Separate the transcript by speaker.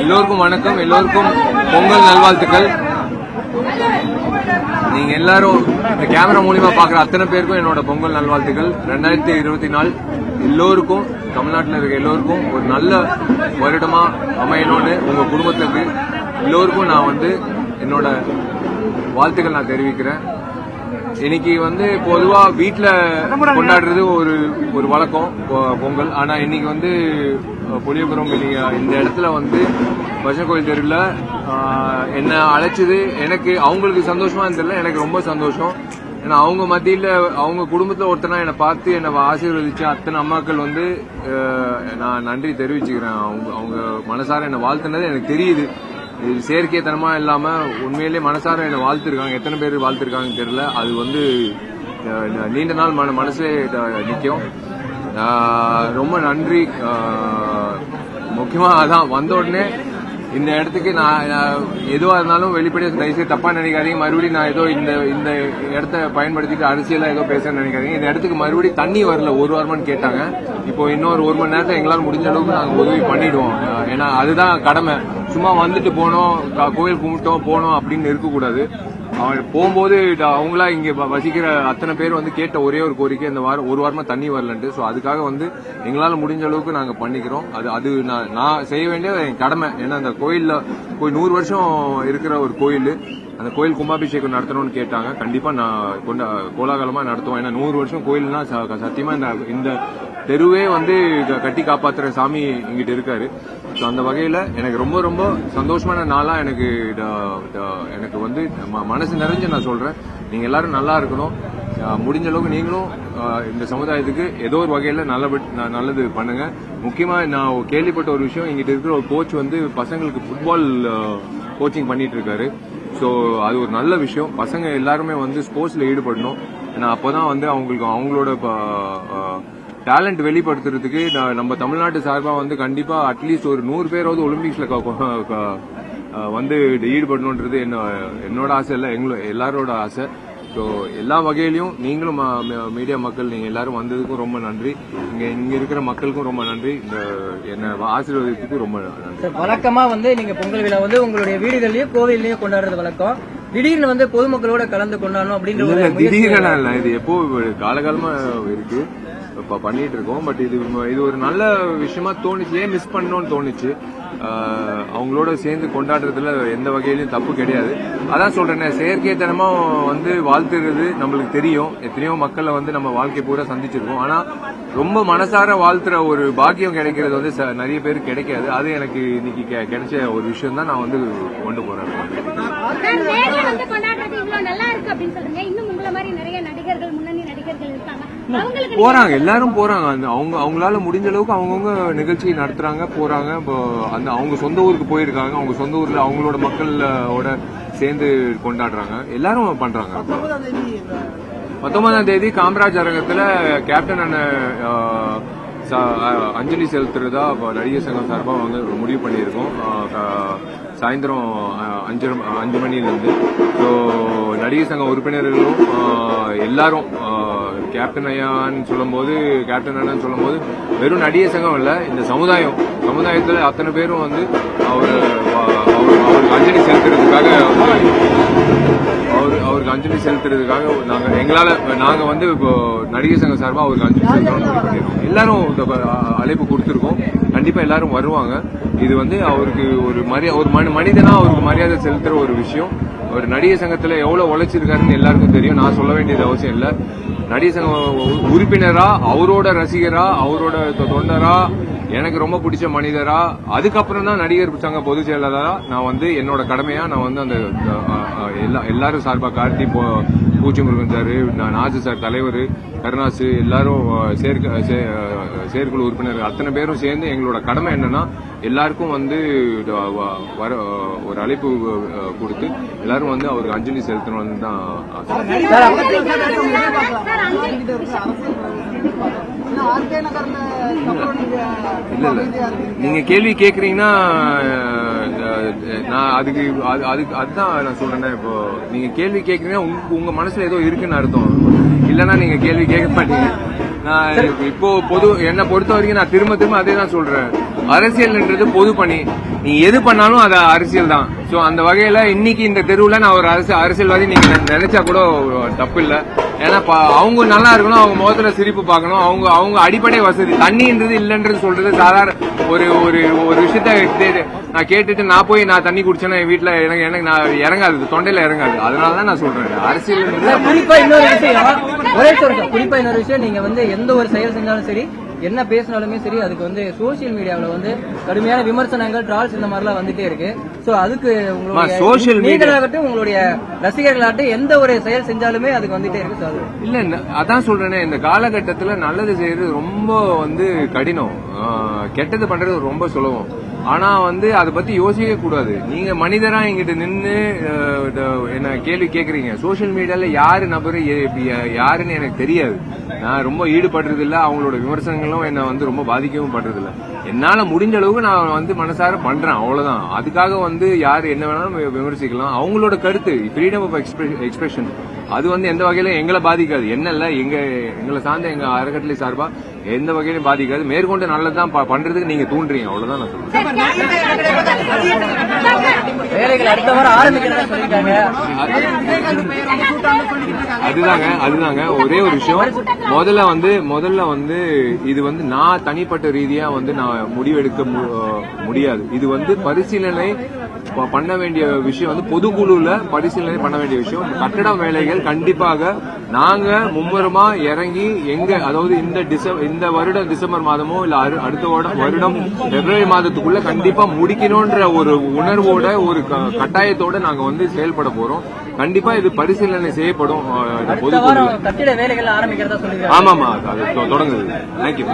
Speaker 1: எல்லோருக்கும் வணக்கம், எல்லோருக்கும் பொங்கல் நல்வாழ்த்துக்கள். நீங்க எல்லாரும் இந்த கேமரா மூலியமா பாக்குற அத்தனை பேருக்கும் என்னோட பொங்கல் நல்வாழ்த்துக்கள். 2024 எல்லோருக்கும், தமிழ்நாட்டில் இருக்க எல்லோருக்கும் ஒரு நல்ல வருடமா அமையணும்னு உங்க குடும்பத்துக்கு எல்லோருக்கும் நான் என்னோட வாழ்த்துக்கள் நான் தெரிவிக்கிறேன். இன்னைக்கு பொதுவா வீட்டுல கொண்டாடுறது ஒரு வழக்கம் பொங்கல். ஆனா இன்னைக்கு புளியபுரம் இந்த இடத்துல பஜன் கோயில் தெருவில் என்ன அழைச்சது எனக்கு அவங்களுக்கு சந்தோஷமா தெரியல, எனக்கு ரொம்ப சந்தோஷம். ஏன்னா அவங்க மத்தியில அவங்க குடும்பத்துல ஒருத்தனா என்னை பார்த்து என்னை ஆசீர்வதிச்ச அத்தனை அம்மாக்கள் நான் நன்றி தெரிவிச்சுக்கிறேன். அவங்க மனசார என்னை வாழ்த்துனது எனக்கு தெரியுது. இது செயற்கைத்தனமா இல்லாம உண்மையிலேயே மனசார என்னை வாழ்த்திருக்காங்க. எத்தனை பேர் வாழ்த்திருக்காங்கன்னு தெரியல. அது நீண்ட நாள் மனசுல நிற்கும். ரொம்ப நன்றி. முக்கியமா அதான் வந்த உடனே இந்த இடத்துக்கு நான் எதுவா இருந்தாலும் வெளிப்படையா தயவுசெய்து தப்பா நினைக்காதீங்க. மறுபடியும் நான் ஏதோ இந்த இடத்த பயன்படுத்திட்டு அரசியலா ஏதோ பேச நினைக்காதீங்க. இந்த இடத்துக்கு மறுபடியும் தண்ணி வரல, ஒரு வாரமான்னு கேட்டாங்க. இப்போ இன்னொரு 1 மணி நேரத்தை எங்களால் முடிஞ்ச அளவுக்கு நாங்கள் உதவி பண்ணிடுவோம். ஏன்னா அதுதான் கடமை. சும்மா வந்துட்டு போனோம், கோயில் கும்பிட்டோம் போனோம் அப்படின்னு இருக்கக்கூடாது. அவன் போகும்போது அவங்களா இங்க வசிக்கிற அத்தனை பேர் கேட்ட ஒரே ஒரு கோரிக்கை, இந்த வாரம் 1 வாரமா தண்ணி வரலன்ட்டு. ஸோ அதுக்காக எங்களால முடிஞ்ச அளவுக்கு நாங்க பண்ணிக்கிறோம். அது நான் செய்ய வேண்டிய என் கடமை. ஏன்னா அந்த கோயில்ல 100 வருஷம் இருக்கிற ஒரு கோயில், அந்த கோயில் கும்பாபிஷேகம் நடத்தணும்னு கேட்டாங்க. கண்டிப்பா நான் கோலாகலமா நடத்துவோம். ஏன்னா 100 வருஷம் கோயில்னா சத்தியமா இந்த தெருவே கட்டி காப்பாத்துற சாமி இங்கிட்ட இருக்காரு. ஸோ அந்த வகையில எனக்கு ரொம்ப ரொம்ப சந்தோஷமான நாளா எனக்கு மனசு நிறைஞ்சு நான் சொல்றேன். நீங்க எல்லாரும் நல்லா இருக்கணும். முடிஞ்ச அளவுக்கு நீங்களும் இந்த சமுதாயத்துக்கு ஏதோ ஒரு வகையில நல்லது பண்ணுங்க. முக்கியமா நான் கேள்விப்பட்ட ஒரு விஷயம், இங்கிட்ட இருக்கிற ஒரு கோச் பசங்களுக்கு ஃபுட்பால் கோச்சிங் பண்ணிட்டு இருக்காரு. ஸோ அது ஒரு நல்ல விஷயம். பசங்க எல்லாருமே ஸ்போர்ட்ஸ்ல ஈடுபடணும். ஏன்னா அப்பதான் அவங்களுக்கு அவங்களோட டேலண்ட் வெளிப்படுத்துறதுக்கு நம்ம தமிழ்நாட்டு சார்பா கண்டிப்பா அட்லீஸ்ட் ஒரு 100 பேராவது ஒலிம்பிக்ஸ்ல ஈடுபடணும்ன்றது என்னோட ஆசை இல்ல, எல்லாரோட ஆசை. ஸோ எல்லா வகையிலையும் நீங்களும் மீடியா மக்கள் நீங்க எல்லாரும் வந்ததுக்கும் ரொம்ப நன்றி. இங்க இருக்கிற மக்களுக்கும் ரொம்ப நன்றி. என்ன ஆசீர்வாதத்துக்கும் ரொம்ப நன்றி.
Speaker 2: வழக்கமா நீங்க பொங்கல் விழா உங்களுடைய வீடுகள்லயும் கோவில்லயும் கொண்டாடுறது வழக்கம். திடீர்னு பொதுமக்களோட கலந்து கொண்டாடணும் அப்படின்ற
Speaker 1: திடீரெல்லாம் இல்ல, இது எப்போ காலகாலமா இருக்கு, இப்ப பண்ணிட்டு இருக்கோம். பட் இது ஒரு நல்ல விஷயமா தோணுச்சு. ஏன் மிஸ் பண்ணணும்னு தோணுச்சு. அவங்களோட சேர்ந்து கொண்டாடுறதுல எந்த வகையிலும் தப்பு கிடையாது. அதான் சொல்றேன், செயற்கைத்தனமா வாழ்த்துறது நம்மளுக்கு தெரியும். எத்தனையோ மக்களை நம்ம வாழ்க்கை பூரா சந்திச்சிருக்கோம். ஆனா ரொம்ப மனசார வாழ்த்துற ஒரு பாக்கியம் கிடைக்கிறது நிறைய பேருக்கு கிடைக்காது. அது எனக்கு இன்னைக்கு கிடைச்ச ஒரு விஷயம் தான் நான் கொண்டு போறேன். போறாங்க, எல்லாரும் போறாங்க. அவங்களால முடிஞ்ச அளவுக்கு அவங்கவுங்க நிகழ்ச்சி நடத்துறாங்க, போறாங்க. அவங்க சொந்த ஊருக்கு போயிருக்காங்க. அவங்க சொந்த ஊர்ல அவங்களோட மக்களோட சேர்ந்து கொண்டாடுறாங்க. எல்லாரும் பண்றாங்க. 19ஆம் தேதி காமராஜ் அரங்கத்துல கேப்டன் அஞ்சலி செலுத்துறதா நடிகர் சங்கம் சார்பா முடிவு பண்ணியிருக்கோம். சாயந்தரம் 5 மணிலிருந்து. ஸோ நடிகர் சங்க உறுப்பினர்களும் எல்லாரும் கேப்டன் அண்ணான்னு சொல்லும்போது வெறும் நடிகர் சங்கம் இல்ல, இந்த சமுதாயத்துல அத்தனை பேரும் அவருக்கு அஞ்சலி செலுத்துறதுக்காக நாங்க இப்போ நடிகர் சங்கம் சார்பா அவருக்கு அஞ்சலி செலுத்தணும்னு முடிவு பண்ணிருக்கோம். எல்லாரும் அழைப்பு கொடுத்திருக்கோம். கண்டிப்பா எல்லாரும் வருவாங்க. இது அவருக்கு ஒரு மனிதனா அவருக்கு மரியாதை செலுத்துற ஒரு விஷயம். ஒரு நடிகர் சங்கத்துல எவ்வளவு உழைச்சிருக்காருன்னு எல்லாருக்கும் தெரியும். நான் சொல்ல வேண்டியது அவசியம் இல்ல. நடிகர் சங்க உறுப்பினரா, அவரோட ரசிகரா, அவரோட தொண்டரா, எனக்கு ரொம்ப பிடிச்ச மனிதரா, அதுக்கப்புறம் தான் நடிகர் சங்க பொதுச் செயலாளரா நான் என்னோட கடமையா நான் அந்த எல்லாரும் சார்பா கார்த்தி, பூச்சி முருகன் சார், நாஜு சார், தலைவர் கருணாசு, எல்லாரும் செயற்குழு உறுப்பினர்கள் அத்தனை பேரும் சேர்ந்து எங்களோட கடமை என்னன்னா எல்லாருக்கும் ஒரு அழைப்பு கொடுத்து எல்லாரும் அவருக்கு அஞ்சலி செலுத்தணும்னு தான் இல்ல நீங்க கேள்வி கேக்குறீங்கன்னா நான் அதுதான் நான் சொல்றேன். இப்போ நீங்க கேள்வி கேக்குறீங்கன்னா உங்க மனசுல ஏதோ இருக்குன்னு அர்த்தம். இல்லன்னா நீங்க கேள்வி கேட்க மாட்டீங்க. நான் இப்போ என்னை பொறுத்த வரைக்கும் நான் திரும்ப அதே தான் சொல்றேன். அரசியல்ன்றது பொது பணி. நீ எது பண்ணாலும் அது அரசியல் தான். சோ அந்த வகையில இன்னைக்கு இந்த தெருவுல நான் ஒரு அரசியல்வாதி நீங்க நினைச்சா கூட தப்பு இல்ல. ஏன்னா அவங்க நல்லா இருக்கணும், அவங்க முகத்துல சிரிப்பு பார்க்கணும், அவங்க அடிப்படை வசதி தண்ணின்றது இல்லன்றது சொல்றது சாதாரண ஒரு ஒரு ஒரு விஷயத்த நான் கேட்டுட்டு நான் போய் நான் தண்ணி குடிச்சேன்னா என் வீட்டுல எனக்கு நான் இறங்காது, தொண்டையில இறங்காது. அதனாலதான் நான் சொல்றேன் அரசியல்.
Speaker 2: குறிப்பா இன்னொரு விஷயம், ஒரே சொல்றேன், குறிப்பா இன்னொரு விஷயம், நீங்க வந்து எந்த ஒரு செயல் செஞ்சாலும் சரி, என்ன பேசினாலுமே சரி, அதுக்கு வந்து சோசியல் மீடியாவில் வந்து கடுமையான விமர்சனங்கள், ட்ரால்ஸ் இந்த மாதிரிலாம் வந்துட்டே இருக்கு. சோ அதுக்கு உங்களுடைய நீங்களாகட்டும் உங்களுடைய ரசிகர்களாகட்டும் எந்த ஒரு செயல் செஞ்சாலுமே அதுக்கு வந்துட்டே இருக்கு.
Speaker 1: இல்ல அதான் சொல்றேனே, இந்த காலகட்டத்துல நல்லது செய்யறது ரொம்ப வந்து கடினம், கெட்டது பண்றது ரொம்ப சுலபம். ஆனா வந்து அதை பத்தி யோசிக்க கூடாது. நீங்க மனிதரா எங்கிட்ட நின்று என்ன கேள்வி கேக்குறீங்க. சோசியல் மீடியால யாரு நபரு யாருன்னு எனக்கு தெரியாது. நான் ரொம்ப ஈடுபடுறது இல்ல, அவங்களோட விமர்சனங்களும் என்ன வந்து ரொம்ப பாதிக்கவும் பண்றது இல்ல. என்னால முடிஞ்ச அளவுக்கு நான் வந்து மனசார பண்றேன், அவ்வளவுதான். அதுக்காக வந்து யாரு என்ன வேணாலும் விமர்சிக்கலாம். அவங்களோட கருத்து, ஃப்ரீடம் ஆஃப் எக்ஸ்பிரஷன், அது வந்து எந்த வகையில எங்களை பாதிக்காது. என்ன இல்ல, எங்களை சார்ந்த எங்க அறக்கட்டளை சார்பா எந்த வகையிலும் பாதிக்காது. மேற்கொண்டு நல்லதுதான் பண்றதுக்கு நீங்க தூண்டுறீங்க, அவ்வளவுதான் நான் சொல்றேன்.
Speaker 2: வேலைகள் அடுத்த வாரம் ஆரம்பிக்கிறதா சொல்லிட்டாங்க.
Speaker 1: அதுதாங்க ஒரே ஒரு விஷயம். முதல்ல வந்து இது வந்து நான் தனிப்பட்ட ரீதியா வந்து நான் முடிவெடுக்க முடியாது. இது வந்து பரிசீலனை பண்ண வேண்டிய விஷயம், வந்து பொதுக்குழுல பரிசீலனை பண்ண வேண்டிய விஷயம். கட்டட வேலைகள் கண்டிப்பாக நாங்க மும்முரமா இறங்கி அதாவது இந்த வருடம் டிசம்பர் மாதமோ இல்ல அடுத்த வருடம் பிப்ரவரி மாதத்துக்குள்ள கண்டிப்பா முடிக்கணும்ன்ற ஒரு உணர்வோட ஒரு கட்டாயத்தோட நாங்க வந்து செயல்பட போறோம். கண்டிப்பா இது பரிசீலனை செய்யப்படும்.
Speaker 2: கட்டிட வேலைகள் ஆரம்பிக்கிறதா சொல்லுங்க.
Speaker 1: ஆமாமா, அது தொடங்குது. தேங்க்யூ.